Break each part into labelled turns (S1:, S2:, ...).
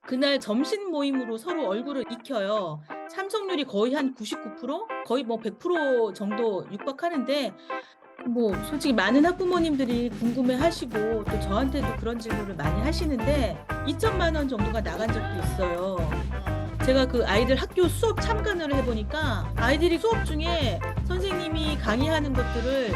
S1: 그날 점심 모임으로 서로 얼굴을 익혀요. 참석률이 거의 한 99%? 거의 뭐 100% 정도 육박하는데 뭐 솔직히 많은 학부모님들이 궁금해하시고 또 저한테도 그런 질문을 많이 하시는데 2천만 원 정도가 나간 적도 있어요. 제가 그 아이들 학교 수업 참관을 해 보니까 아이들이 수업 중에 선생님이 강의하는 것들을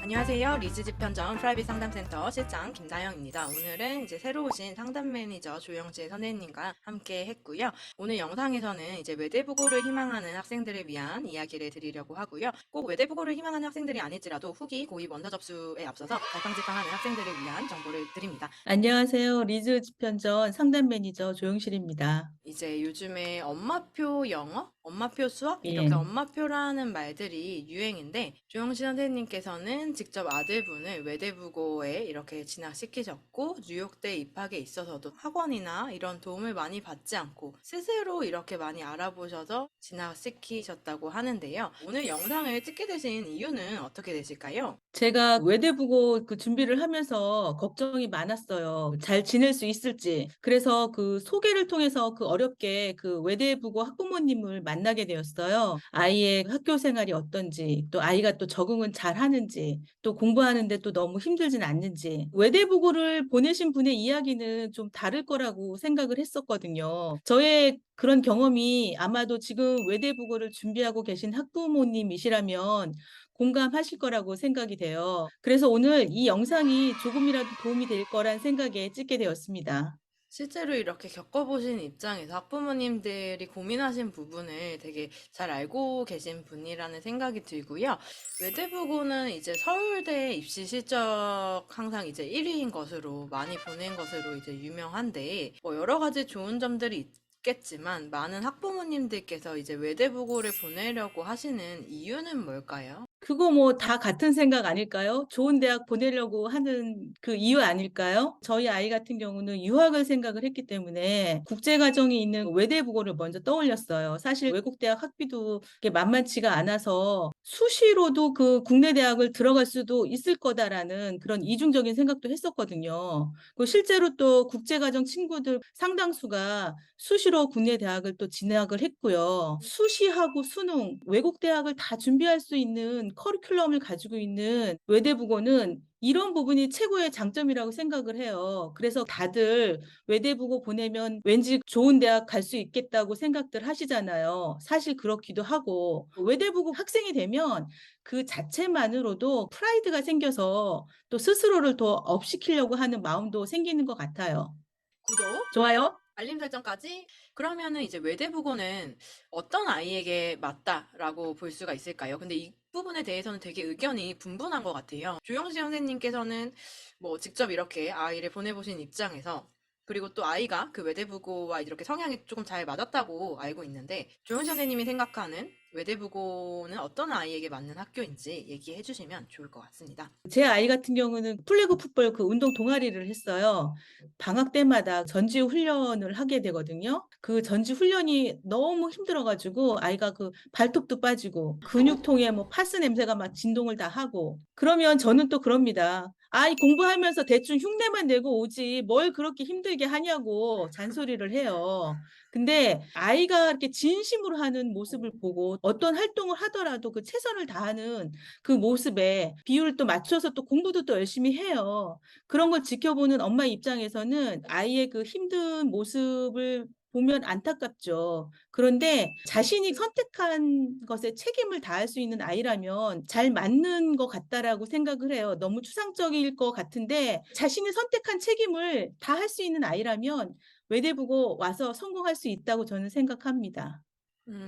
S2: 안녕하세요. 리즈 집현전 프라이빗 상담센터 실장 김다영입니다. 오늘은 이제 새로 오신 상담 매니저 조영재 선생님과 함께 했고요. 오늘 영상에서는 이제 외대부고를 희망하는 학생들을 위한 이야기를 드리려고 하고요. 꼭 외대부고를 희망하는 학생들이 아닐지라도 후기 고입 원서 접수에 앞서서 갈팡질팡하는 학생들을 위한 정보를 드립니다.
S1: 안녕하세요. 리즈 집현전 상담 매니저 조영실입니다.
S2: 이제 요즘에 엄마표 영어, 엄마표 수업 이렇게
S1: 예.
S2: 엄마표라는 말들이 유행인데 조영시 선생님께서는 직접 아들분을 외대부고에 이렇게 진학시키셨고 뉴욕대 입학에 있어서도 학원이나 이런 도움을 많이 받지 않고 스스로 이렇게 많이 알아보셔서 진학시키셨다고 하는데요. 오늘 영상을 찍게 되신 이유는 어떻게 되실까요?
S1: 제가 외대부고 그 준비를 하면서 걱정이 많았어요. 잘 지낼 수 있을지. 그래서 그 소개를 통해서 그 어렵게 그 외대부고 학부모님을 만나게 되었어요. 아이의 학교 생활이 어떤지, 또 아이가 또 적응은 잘 하는지, 또 공부하는데 또 너무 힘들진 않는지. 외대부고를 보내신 분의 이야기는 좀 다를 거라고 생각을 했었거든요. 저의 그런 경험이 아마도 지금 외대부고를 준비하고 계신 학부모님이시라면 공감하실 거라고 생각이 돼요. 그래서 오늘 이 영상이 조금이라도 도움이 될 거란 생각에 찍게 되었습니다.
S2: 실제로 이렇게 겪어보신 입장에서 학부모님들이 고민하신 부분을 되게 잘 알고 계신 분이라는 생각이 들고요. 외대부고는 이제 서울대 입시 실적 항상 이제 1위인 것으로 많이 보낸 것으로 이제 유명한데, 뭐 여러 가지 좋은 점들이 있겠지만, 많은 학부모님들께서 이제 외대부고를 보내려고 하시는 이유는 뭘까요?
S1: 그거 뭐 다 같은 생각 아닐까요? 좋은 대학 보내려고 하는 그 이유 아닐까요? 저희 아이 같은 경우는 유학을 생각을 했기 때문에 국제 과정이 있는 외대부고를 먼저 떠올렸어요. 사실 외국 대학 학비도 그렇게 만만치가 않아서 수시로도 그 국내 대학을 들어갈 수도 있을 거다라는 그런 이중적인 생각도 했었거든요. 그 실제로 또 국제 과정 친구들 상당수가 수시로 국내 대학을 또 진학을 했고요. 수시하고 수능, 외국 대학을 다 준비할 수 있는 커리큘럼을 가지고 있는 외대부고는 이런 부분이 최고의 장점이라고 생각을 해요. 그래서 다들 외대부고 보내면 왠지 좋은 대학 갈 수 있겠다고 생각들 하시잖아요. 사실 그렇기도 하고 외대부고 학생이 되면 그 자체만으로도 프라이드가 생겨서 또 스스로를 더 업시키려고 하는 마음도 생기는 것 같아요.
S2: 구독,
S1: 좋아요?
S2: 알림 설정까지? 그러면은 이제 외대부고는 어떤 아이에게 맞다라고 볼 수가 있을까요? 근데 이 부분에 대해서는 되게 의견이 분분한 것 같아요. 조영시 선생님께서는 뭐 직접 이렇게 아이를 보내보신 입장에서 그리고 또 아이가 그 외대부고와 이렇게 성향이 조금 잘 맞았다고 알고 있는데 조영시 선생님이 생각하는 외대부고는 어떤 아이에게 맞는 학교인지 얘기해 주시면 좋을 것 같습니다.
S1: 제 아이 같은 경우는 플래그 풋볼 그 운동 동아리를 했어요. 방학 때마다 전지 훈련을 하게 되거든요. 그 전지 훈련이 너무 힘들어 가지고 아이가 그 발톱도 빠지고 근육통에 뭐 파스 냄새가 막 진동을 다 하고 그러면 저는 또 그럽니다. "아이 공부하면서 대충 흉내만 내고 오지 뭘 그렇게 힘들게 하냐."고 잔소리를 해요. 근데 아이가 이렇게 진심으로 하는 모습을 보고 어떤 활동을 하더라도 그 최선을 다하는 그 모습에 비율을 또 맞춰서 또 공부도 또 열심히 해요. 그런 걸 지켜보는 엄마 입장에서는 아이의 그 힘든 모습을 보면 안타깝죠. 그런데 자신이 선택한 것에 책임을 다할 수 있는 아이라면 잘 맞는 것 같다라고 생각을 해요. 너무 추상적일 것 같은데 자신이 선택한 책임을 다할 수 있는 아이라면 외대부고 와서 성공할 수 있다고 저는 생각합니다.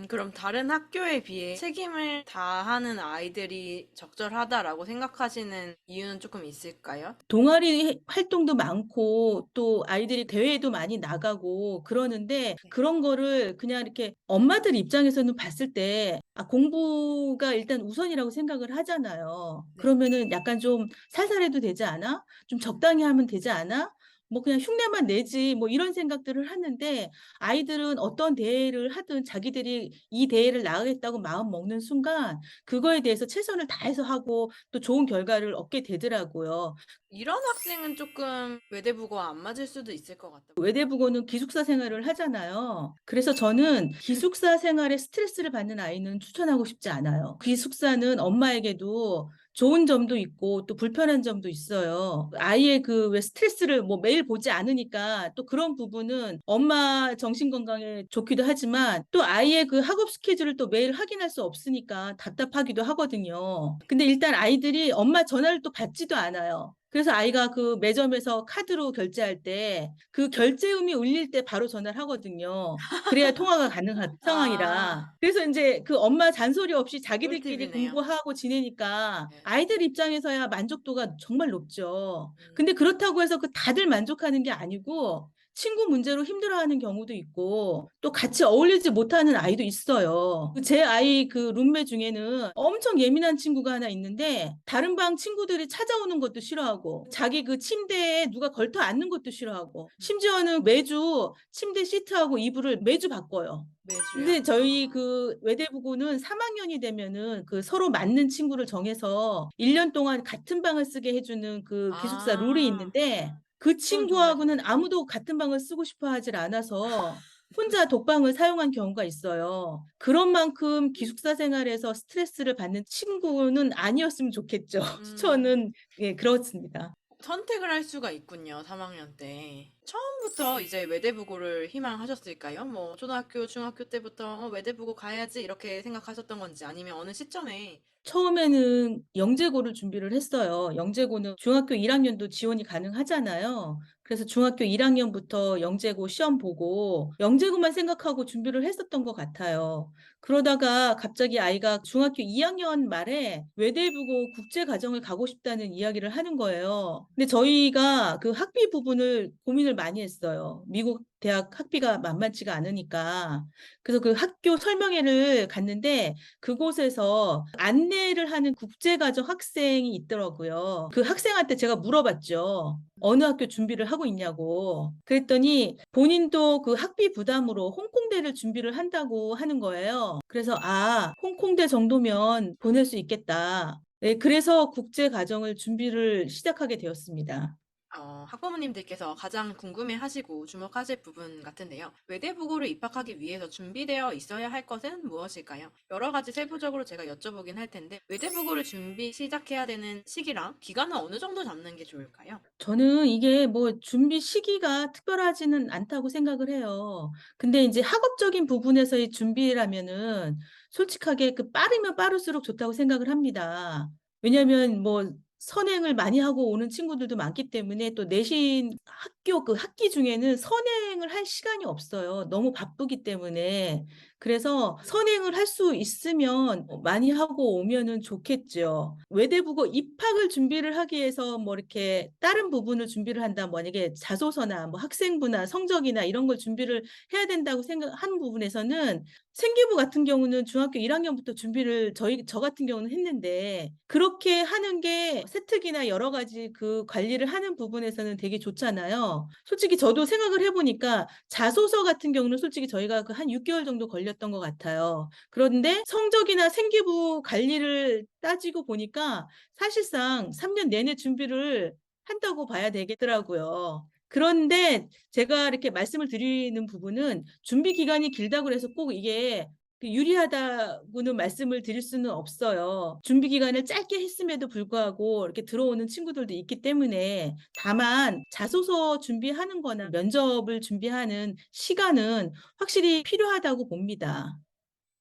S2: 그럼 다른 학교에 비해 책임을 다하는 아이들이 적절하다라고 생각하시는 이유는 조금 있을까요?
S1: 동아리 활동도 많고 또 아이들이 대회에도 많이 나가고 그러는데 그런 거를 그냥 이렇게 엄마들 입장에서는 봤을 때 공부가 일단 우선이라고 생각을 하잖아요.
S2: 네.
S1: 그러면은 약간 좀 '살살해도 되지 않아? 좀 적당히 하면 되지 않아?' 뭐 그냥 흉내만 내지 뭐 이런 생각들을 하는데 아이들은 어떤 대회를 하든 자기들이 이 대회를 나가겠다고 마음 먹는 순간 그거에 대해서 최선을 다해서 하고 또 좋은 결과를 얻게 되더라고요.
S2: 이런 학생은 조금 외대부고와 안 맞을 수도 있을 것 같다.
S1: 외대부고는 기숙사 생활을 하잖아요. 그래서 저는 기숙사 생활에 스트레스를 받는 아이는 추천하고 싶지 않아요. 기숙사는 엄마에게도 좋은 점도 있고 또 불편한 점도 있어요. 아이의 그 왜 스트레스를 뭐 매일 보지 않으니까 또 그런 부분은 엄마 정신 건강에 좋기도 하지만 또 아이의 그 학업 스케줄을 또 매일 확인할 수 없으니까 답답하기도 하거든요. 근데 일단 아이들이 엄마 전화를 또 받지도 않아요. 그래서 아이가 그 매점에서 카드로 결제할 때 그 결제음이 울릴 때 바로 전화를 하거든요. 그래야 통화가 가능한 상황이라.
S2: 아,
S1: 그래서 인제 그 엄마 잔소리 없이 자기들끼리
S2: 꿀팁이네요.
S1: 공부하고 지내니까
S2: 네.
S1: 아이들 입장에서야 만족도가 정말 높죠.
S2: 음.
S1: 근데 그렇다고 해서 그 다들 만족하는 게 아니고 친구 문제로 힘들어하는 경우도 있고 또 같이 어울리지 못하는 아이도 있어요. 제 아이 그 룸메 중에는 엄청 예민한 친구가 하나 있는데 다른 방 친구들이 찾아오는 것도 싫어하고 자기 그 침대에 누가 걸터 앉는 것도 싫어하고 심지어는 매주 침대 시트하고 이불을 매주 바꿔요.
S2: 매주요.
S1: 근데 저희
S2: 아.
S1: 그 외대부고는 3 학년이 되면은 그 서로 맞는 친구를 정해서 1년 동안 같은 방을 쓰게 해 주는 그 기숙사 룰이
S2: 아.
S1: 있는데 그
S2: 그건 정말
S1: 친구하고는
S2: 좋네요.
S1: 아무도 같은 방을 쓰고 싶어 하질 않아서 혼자 독방을 사용한 경우가 있어요. 그런 만큼 기숙사 생활에서 스트레스를 받는 친구는 아니었으면 좋겠죠.
S2: 음.
S1: 추천은 예 그렇습니다.
S2: 선택을 할 수가 있군요, 3 학년 때. 처음부터 이제 외대부고를 희망하셨을까요? 뭐 초등학교, 중학교 때부터 '외대부고 가야지.' 이렇게 생각하셨던 건지 아니면 어느 시점에
S1: 처음에는 영재고를 준비를 했어요. 영재고는 중학교 1 학년도 지원이 가능하잖아요. 그래서 중학교 1 학년부터 영재고 시험 보고 영재고만 생각하고 준비를 했었던 것 같아요. 그러다가 갑자기 아이가 중학교 2 학년 말에 외대부고 국제과정을 가고 싶다는 이야기를 하는 거예요. 근데 저희가 그 학비 부분을 고민을 많이 했어요. 미국 대학 학비가 만만치가 않으니까. 그래서 그 학교 설명회를 갔는데 그곳에서 안내를 하는 국제가정 학생이 있더라고요. 그 학생한테 제가 물어봤죠. 어느 학교 준비를 하고 있냐고. 그랬더니 본인도 그 학비 부담으로 홍콩대를 준비를 한다고 하는 거예요. 그래서 '아 홍콩대 정도면 보낼 수 있겠다.' 네 그래서 국제가정을 준비를 시작하게 되었습니다.
S2: 학부모님들께서 가장 궁금해하시고 주목하실 부분 같은데요. 외대부고를 입학하기 위해서 준비되어 있어야 할 것은 무엇일까요? 여러 가지 세부적으로 제가 여쭤보긴 할 텐데 외대부고를 준비 시작해야 되는 시기랑 기간은 어느 정도 잡는 게 좋을까요?
S1: 저는 이게 뭐 준비 시기가 특별하지는 않다고 생각을 해요. 근데 인제 학업적인 부분에서의 준비라면은 솔직하게 그 빠르면 빠를수록 좋다고 생각을 합니다. 왜냐하면 뭐 선행을 많이 하고 오는 친구들도 많기 때문에 또 내신 학교 그 학기 중에는 선행을 할 시간이 없어요, 너무 바쁘기 때문에. 그래서 선행을 할 수 있으면 많이 하고 오면은 좋겠죠. 외대부고 입학을 준비를 하기 위해서 뭐 이렇게 다른 부분을 준비를 한다 만약에 자소서나 뭐 학생부나 성적이나 이런 걸 준비를 해야 된다고 생각하는 부분에서는 생기부 같은 경우는 중학교 1 학년부터 준비를 저 같은 경우는 했는데 그렇게 하는 게 세특이나 여러 가지 그 관리를 하는 부분에서는 되게 좋잖아요. 솔직히 저도 생각을 해 보니까 자소서 같은 경우는 솔직히 저희가 그 한 6 개월 정도 걸렸던 것 같아요. 그런데 성적이나 생기부 관리를 따지고 보니까 사실상 3년 내내 준비를 한다고 봐야 되겠더라고요. 그런데 제가 이렇게 말씀을 드리는 부분은 준비 기간이 길다고 해서 꼭 이게 그 유리하다고는 말씀을 드릴 수는 없어요. 준비 기간을 짧게 했음에도 불구하고 이렇게 들어오는 친구들도 있기 때문에 다만 자소서 준비하는 거나 면접을 준비하는 시간은 확실히 필요하다고 봅니다.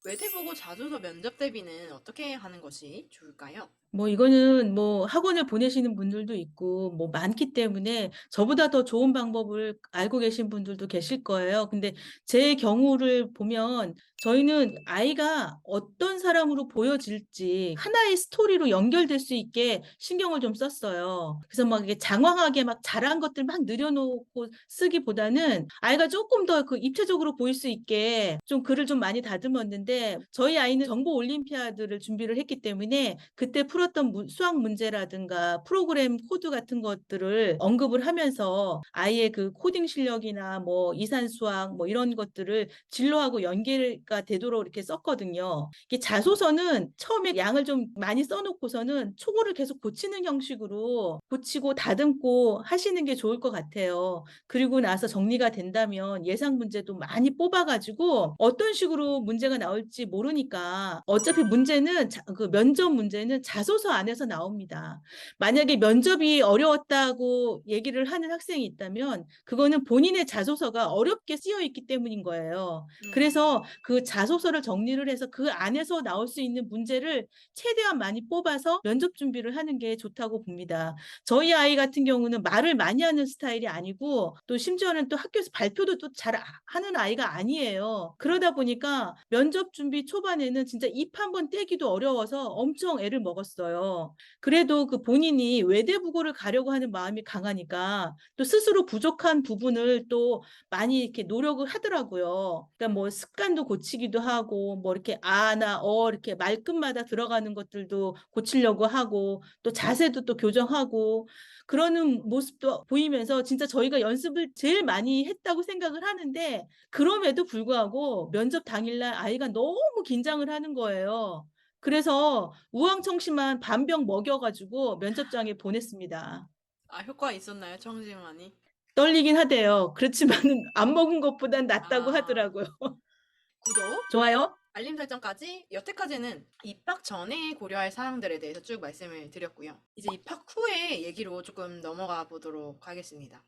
S2: 외대부고 자소서 면접 대비는 어떻게 하는 것이 좋을까요?
S1: 뭐 이거는 뭐 학원을 보내시는 분들도 있고 뭐 많기 때문에 저보다 더 좋은 방법을 알고 계신 분들도 계실 거예요. 근데 제 경우를 보면 저희는 아이가 어떤 사람으로 보여질지 하나의 스토리로 연결될 수 있게 신경을 좀 썼어요. 그래서 막 이게 장황하게 막 잘한 것들 막 늘여 놓고 쓰기보다는 아이가 쪼끔 더 그 입체적으로 보일 수 있게 좀 글을 좀 많이 다듬었는데 저희 아이는 정보 올림피아드를 준비를 했기 때문에 그때 풀어 풀었던 수학 문제라든가 프로그램 코드 같은 것들을 언급을 하면서 아이의 그 코딩 실력이나 뭐 이산 수학 뭐 이런 것들을 진로하고 연계가 되도록 이렇게 썼거든요. 이게 자소서는 처음에 양을 좀 많이 써놓고서는 초고를 계속 고치는 형식으로 고치고 다듬고 하시는 게 좋을 것 같아요. 그리고 나서 정리가 된다면 예상 문제도 많이 뽑아가지고 어떤 식으로 문제가 나올지 모르니까 어차피 문제는 그 면접 문제는 자소서 안에서 나옵니다. 만약에 면접이 어려웠다고 얘기를 하는 학생이 있다면 그거는 본인의 자소서가 어렵게 쓰여 있기 때문인 거예요. 그래서 그 자소서를 정리를 해서 그 안에서 나올 수 있는 문제를 최대한 많이 뽑아서 면접 준비를 하는 게 좋다고 봅니다. 저희 아이 같은 경우는 말을 많이 하는 스타일이 아니고 또 심지어는 또 학교에서 발표도 또 잘 하는 아이가 아니에요. 그러다 보니까 면접 준비 초반에는 진짜 입 한 번 떼기도 어려워서 엄청 애를 먹었어요. 그래도 그 본인이 외대부고를 가려고 하는 마음이 강하니까 또 스스로 부족한 부분을 또 많이 이렇게 노력을 하더라고요. 그러니까 뭐 습관도 고치기도 하고 뭐 이렇게 아나 이렇게 말끝마다 들어가는 것들도 고치려고 하고 또 자세도 또 교정하고 그러는 모습도 보이면서 진짜 저희가 연습을 제일 많이 했다고 생각을 하는데 그럼에도 불구하고 면접 당일날 아이가 너무 긴장을 하는 거예요. 그래서 우황청심한 반병 먹여가지고 면접장에 보냈습니다.
S2: 아, 효과 있었나요, 청심환이?
S1: 떨리긴 하대요. 그렇지만은 안 먹은 것보단 낫다고
S2: 아,
S1: 하더라고요.
S2: 구독,
S1: 좋아요?
S2: 알림 설정까지 여태까지는 입학 전에 고려할 사항들에 대해서 쭉 말씀을 드렸고요. 이제 입학 후의 얘기로 조금 넘어가 보도록 하겠습니다.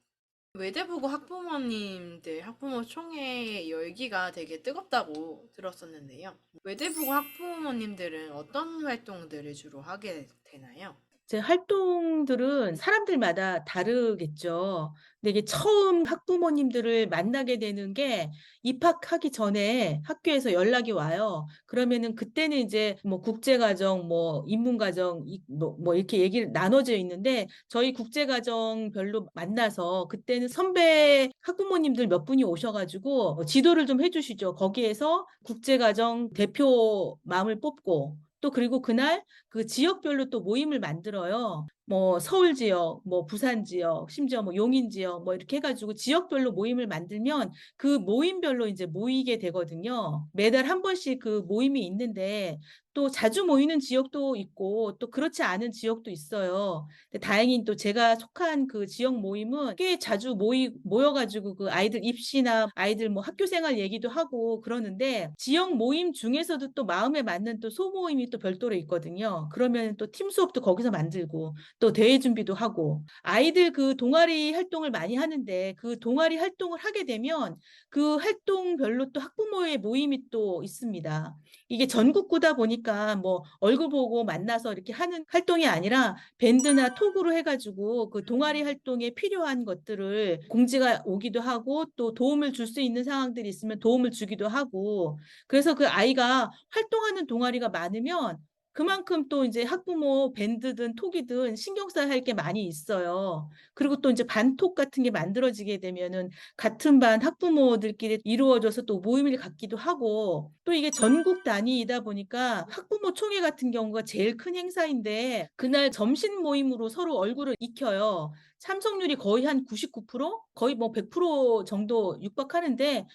S2: 외대부고 학부모님들 학부모 총회 열기가 되게 뜨겁다고 들었었는데요. 외대부고 학부모님들은 어떤 활동들을 주로 하게 되나요?
S1: 제 활동들은 사람들마다 다르겠죠. 근데 이게 처음 학부모님들을 만나게 되는 게 입학하기 전에 학교에서 연락이 와요. 그러면은 그때는 이제 뭐 국제가정, 뭐 인문가정, 뭐 이렇게 얘기를 나눠져 있는데 저희 국제가정별로 만나서 그때는 선배 학부모님들 몇 분이 오셔가지고 지도를 좀 해주시죠. 거기에서 국제가정 대표 마음을 뽑고 또 그리고 그날 그 지역별로 또 모임을 만들어요. 뭐 서울 지역, 뭐 부산 지역, 심지어 뭐 용인 지역 뭐 이렇게 해가지고 지역별로 모임을 만들면 그 모임별로 이제 모이게 되거든요. 매달 한 번씩 그 모임이 있는데 또 자주 모이는 지역도 있고 또 그렇지 않은 지역도 있어요. 근데 다행히 또 제가 속한 그 지역 모임은 꽤 자주 모여가지고 그 아이들 입시나 아이들 뭐 학교 생활 얘기도 하고 그러는데 지역 모임 중에서도 또 마음에 맞는 또 소모임이 또 별도로 있거든요. 그러면 또 팀 수업도 거기서 만들고 또 대회 준비도 하고 아이들 그 동아리 활동을 많이 하는데 그 동아리 활동을 하게 되면 그 활동별로 또 학부모의 모임이 또 있습니다. 이게 전국구다 보니까 뭐 얼굴 보고 만나서 이렇게 하는 활동이 아니라 밴드나 톡으로 해가지고 그 동아리 활동에 필요한 것들을 공지가 오기도 하고 또 도움을 줄 수 있는 상황들이 있으면 도움을 주기도 하고 그래서 그 아이가 활동하는 동아리가 많으면 그만큼 또 이제 학부모 밴드든 톡이든 신경 써야 할 게 많이 있어요. 그리고 또 이제 반톡 같은 게 만들어지게 되면은 같은 반 학부모들끼리 이루어져서 또 모임을 갖기도 하고 또 이게 전국 단위이다 보니까 학부모 총회 같은 경우가 제일 큰 행사인데 그날 점심 모임으로 서로 얼굴을 익혀요. 참석률이 거의 한 99%? 거의 뭐 100% 정도 육박하는데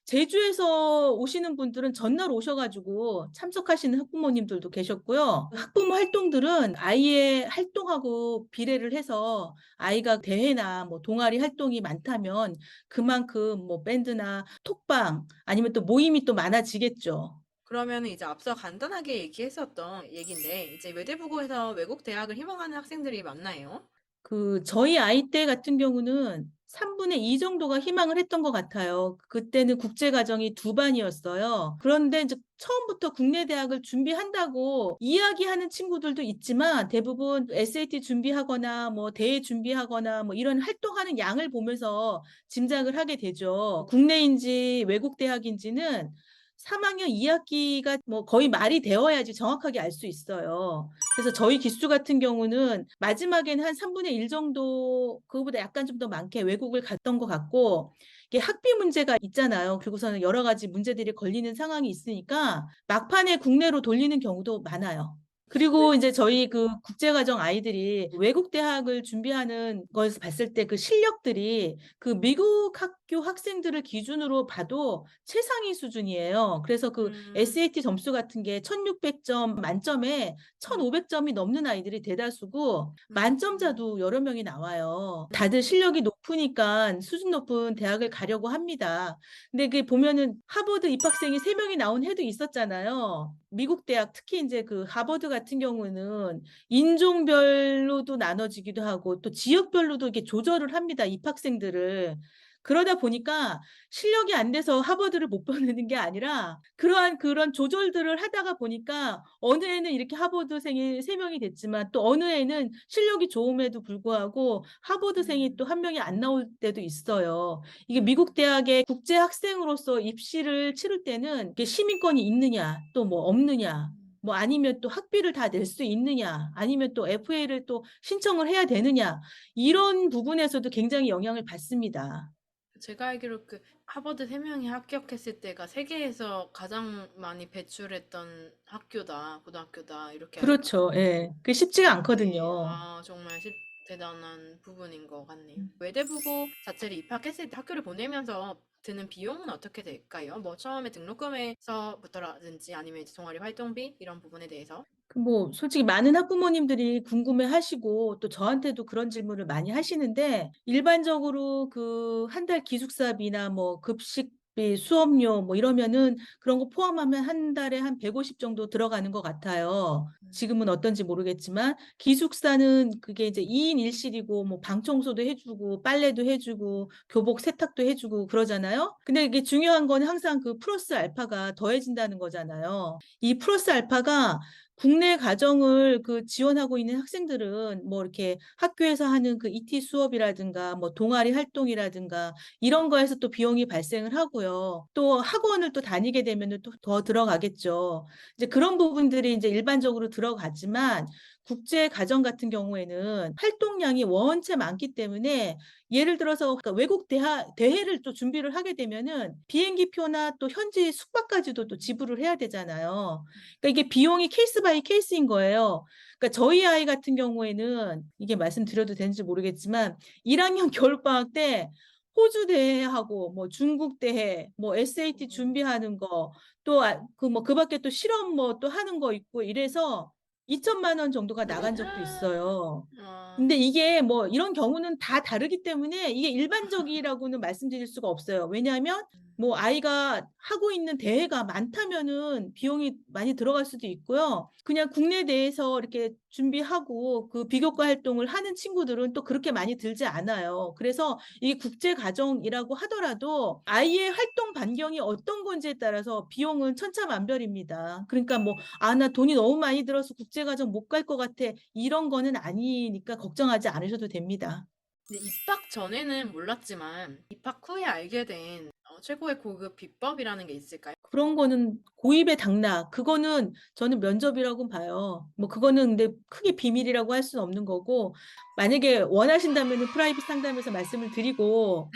S1: 제주에서 오시는 분들은 전날 오셔가지고 참석하시는 학부모님들도 계셨고요. 학부모 활동들은 아이의 활동하고 비례를 해서 아이가 대회나 뭐 동아리 활동이 많다면 그만큼 뭐 밴드나 톡방 아니면 또 모임이 또 많아지겠죠.
S2: 그러면 이제 앞서 간단하게 얘기했었던 얘기인데, 이제 외대부고에서 외국 대학을 희망하는 학생들이 많나요?
S1: 그 저희 아이 때 같은 경우는 3분의 2 정도가 희망을 했던 것 같아요. 그때는 국제과정이 두 반이었어요. 그런데 이제 처음부터 국내 대학을 준비한다고 이야기하는 친구들도 있지만 대부분 SAT 준비하거나 뭐 대회 준비하거나 뭐 이런 활동하는 양을 보면서 짐작을 하게 되죠. 국내인지 외국 대학인지는 3학년 2학기가 뭐 거의 말이 되어야지 정확하게 알 수 있어요. 그래서 저희 기수 같은 경우는 마지막에는 한 3분의 1 정도 그거보다 약간 좀 더 많게 외국을 갔던 것 같고 이게 학비 문제가 있잖아요. 그리고서는 여러 가지 문제들이 걸리는 상황이 있으니까 막판에 국내로 돌리는 경우도 많아요. 그리고 이제 저희 그 국제가정 아이들이 외국 대학을 준비하는 것을 봤을 때 그 실력들이 그 미국 학교 학생들을 기준으로 봐도 최상위 수준이에요. 그래서 그
S2: 음.
S1: SAT 점수 같은 게 1600점 만점에
S2: 음.
S1: 1500점이 넘는 아이들이 대다수고
S2: 음.
S1: 만점자도 여러 명이 나와요.
S2: 음.
S1: 다들 실력이 높으니까 수준 높은 대학을 가려고 합니다. 근데 그 보면은 하버드 입학생이 3명이 나온 해도 있었잖아요. 미국 대학 특히 이제 그 하버드 같은 경우는 인종별로도 나눠지기도 하고 또 지역별로도 이렇게 조절을 합니다. 입학생들을. 그러다 보니까 실력이 안 돼서 하버드를 못 보내는 게 아니라 그러한 그런 조절들을 하다가 보니까 어느 애는 이렇게 하버드생이 3명이 됐지만 또 어느 애는 실력이 좋음에도 불구하고 하버드생이 또
S2: 음.
S1: 1명이 안 나올 때도 있어요. 이게
S2: 음.
S1: 미국 대학의 국제 학생으로서 입시를 치를 때는 이게 시민권이 있느냐, 또 뭐 없느냐,
S2: 음.
S1: 뭐 아니면 또 학비를 다 낼 수 있느냐, 아니면 또 FA를 또 신청을 해야 되느냐, 이런 부분에서도 굉장히 영향을 받습니다.
S2: 제가 알기로 그 하버드 3명이 합격했을 때가 세계에서 가장 많이 배출했던 학교다, 고등학교다, 이렇게 알고
S1: 그렇죠. 예. 그게 쉽지가
S2: 있는데,
S1: 않거든요.
S2: 정말 대단한 부분인 것 같네요. 외대부고 자체를 입학했을 때 학교를 보내면서 드는 비용은 어떻게 될까요? 뭐 처음에 등록금에서부터라든지 아니면 이제 동아리 활동비 이런 부분에 대해서.
S1: 그 뭐 솔직히 많은 학부모님들이 궁금해하시고 또 저한테도 그런 질문을 많이 하시는데 일반적으로 그 한 달 기숙사비나 뭐 급식비, 수업료 뭐 이러면은 그런 거 포함하면 한 달에 한 150 정도 들어가는 것 같아요. 지금은 어떤지 모르겠지만 기숙사는 그게 이제 2인 1실이고 뭐 방 청소도 해주고 빨래도 해주고 교복 세탁도 해주고 그러잖아요. 근데 이게 중요한 건 항상 그 플러스 알파가 더해진다는 거잖아요. 이 플러스 알파가 국내 가정을 그 지원하고 있는 학생들은 뭐 이렇게 학교에서 하는 그 ET 수업이라든가 뭐 동아리 활동이라든가 이런 거에서 또 비용이 발생을 하고요. 또 학원을 또 다니게 되면은 또 더 들어가겠죠. 이제 그런 부분들이 이제 일반적으로 들어가지만 국제 가정 같은 경우에는 활동량이 원체 많기 때문에 예를 들어서 그러니까 외국 대회를 또 준비를 하게 되면은 비행기표나 또 현지 숙박까지도 또 지불을 해야 되잖아요. 그러니까 이게 비용이 케이스 바이 케이스인 거예요. 그러니까 저희 아이 같은 경우에는 이게 말씀드려도 되는지 모르겠지만 1학년 겨울방학 때 호주 대회하고 뭐 중국 대회, 뭐 SAT 준비하는 거, 또 그 뭐 그 밖에 또 실험 뭐 또 하는 거 있고 이래서 2천만 원 정도가 나간 적도 있어요.
S2: 아.
S1: 근데 이게 뭐 이런 경우는 다 다르기 때문에 이게 일반적이라고는 말씀드릴 수가 없어요. 왜냐하면 뭐 아이가 하고 있는 대회가 많다면은 비용이 많이 들어갈 수도 있고요. 그냥 국내 내에서 이렇게 준비하고 그 비교과 활동을 하는 친구들은 또 그렇게 많이 들지 않아요. 그래서 이 국제 과정이라고 하더라도 아이의 활동 반경이 어떤 건지에 따라서 비용은 천차만별입니다. 그러니까 뭐 아, 나 돈이 너무 많이 들어서 국제 과정 못 갈 것 같아. 이런 거는 아니니까 걱정하지 않으셔도 됩니다.
S2: 근데 입학 전에는 몰랐지만 입학 후에 알게 된 최고의 고급 비법이라는 게 있을까요?
S1: 그런 거는 고입의 당락, 그거는 저는 면접이라고 봐요. 뭐 그거는 근데 크게 비밀이라고 할 수는 없는 거고, 만약에 원하신다면은 프라이빗 상담에서 말씀을 드리고,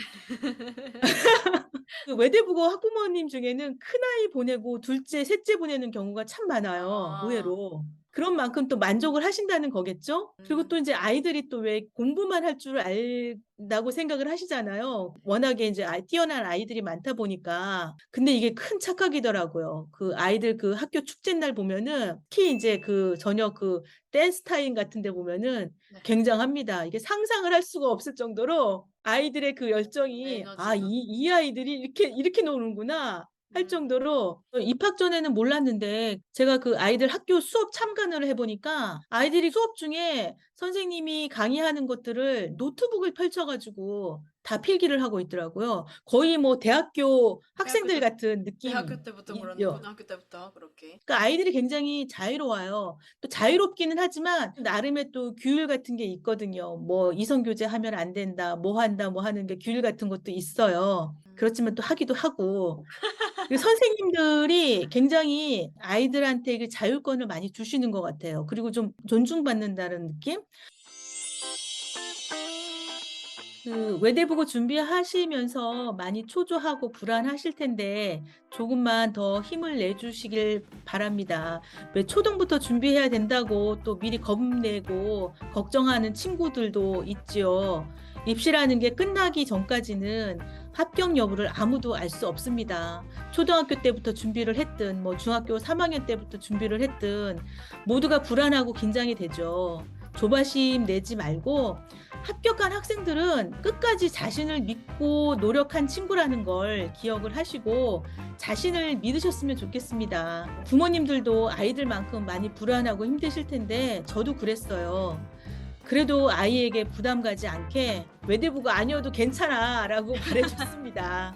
S1: 그 외대부고 학부모님 중에는 큰아이 보내고 둘째, 셋째 보내는 경우가 참 많아요.
S2: 아.
S1: 의외로. 그런 만큼 또 만족을 하신다는 거겠죠? 그리고 또 이제 아이들이 또 왜 공부만 할 줄 안다고 생각을 하시잖아요. 워낙에 이제 뛰어난 아이들이 많다 보니까. 근데 이게 큰 착각이더라고요. 그 아이들 그 학교 축제 날 보면은 특히 이제 그 저녁 그 댄스 타임 같은 데 보면은
S2: 네.
S1: 굉장합니다. 이게 상상을 할 수가 없을 정도로 아이들의 그 열정이 '아
S2: 에너지가.
S1: 이 아이들이 이렇게 노는구나.' 할
S2: 음.
S1: 정도로 입학 전에는 몰랐는데 제가 그 아이들 학교 수업 참관을 해 보니까 아이들이 수업 중에 선생님이 강의하는 것들을 노트북을 펼쳐 가지고 다 필기를 하고 있더라고요. 거의 뭐 대학교
S2: 대학교
S1: 학생들
S2: 때
S1: 같은
S2: 대학교 때부터 그렇네.
S1: 느낌이요.
S2: 고등학교 때부터 그렇게.
S1: 그러니까 아이들이 굉장히 자유로워요. 또 자유롭기는 하지만 나름의 또 규율 같은 게 있거든요. 뭐 이성 교제하면 안 된다. 뭐 한다. 뭐 하는 게 규율 같은 것도 있어요. 그렇지만 또 하기도 하고. 그리고 선생님들이 굉장히 아이들한테 그 자율권을 많이 주시는 것 같아요. 그리고 좀 존중받는다는 느낌? 그 외대보고 준비하시면서 많이 초조하고 불안하실 텐데 조금만 더 힘을 내주시길 바랍니다. 왜 초등부터 준비해야 된다고 또 미리 겁내고 걱정하는 친구들도 있지요. 입시라는 게 끝나기 전까지는 합격 여부를 아무도 알 수 없습니다. 초등학교 때부터 준비를 했든 뭐 중학교 3학년 때부터 준비를 했든 모두가 불안하고 긴장이 되죠. 조바심 내지 말고 합격한 학생들은 끝까지 자신을 믿고 노력한 친구라는 걸 기억을 하시고 자신을 믿으셨으면 좋겠습니다. 부모님들도 아이들만큼 많이 불안하고 힘드실 텐데 저도 그랬어요. 그래도 아이에게 부담 가지 않게 외대부가 아니어도 괜찮아 라고 말해줬습니다.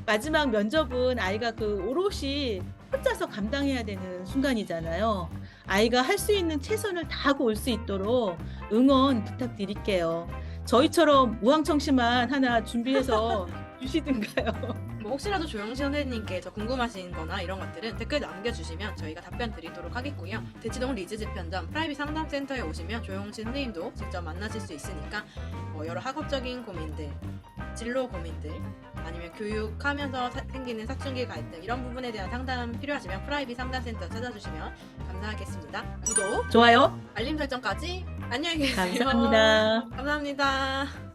S1: 마지막 면접은 아이가 그 오롯이 혼자서 감당해야 되는 순간이잖아요. 아이가 할 수 있는 최선을 다하고 올 수 있도록 응원 부탁드릴게요. 저희처럼 우왕청심만 하나 준비해서 주시든가요.
S2: 뭐 혹시라도 조영신 선생님께 더 궁금하신 거나 이런 것들은 댓글 남겨주시면 저희가 답변 드리도록 하겠고요. 대치동 리즈 집현점 프라이빗 상담센터에 오시면 조영신 선생님도 직접 만나실 수 있으니까 여러 학업적인 고민들, 진로 고민들, 아니면 교육하면서 생기는 사춘기 갈등 이런 부분에 대한 상담 필요하시면 프라이빗 상담센터 찾아주시면 감사하겠습니다. 구독,
S1: 좋아요.
S2: 알림 설정까지 안녕히 계세요.
S1: 감사합니다.
S2: 감사합니다.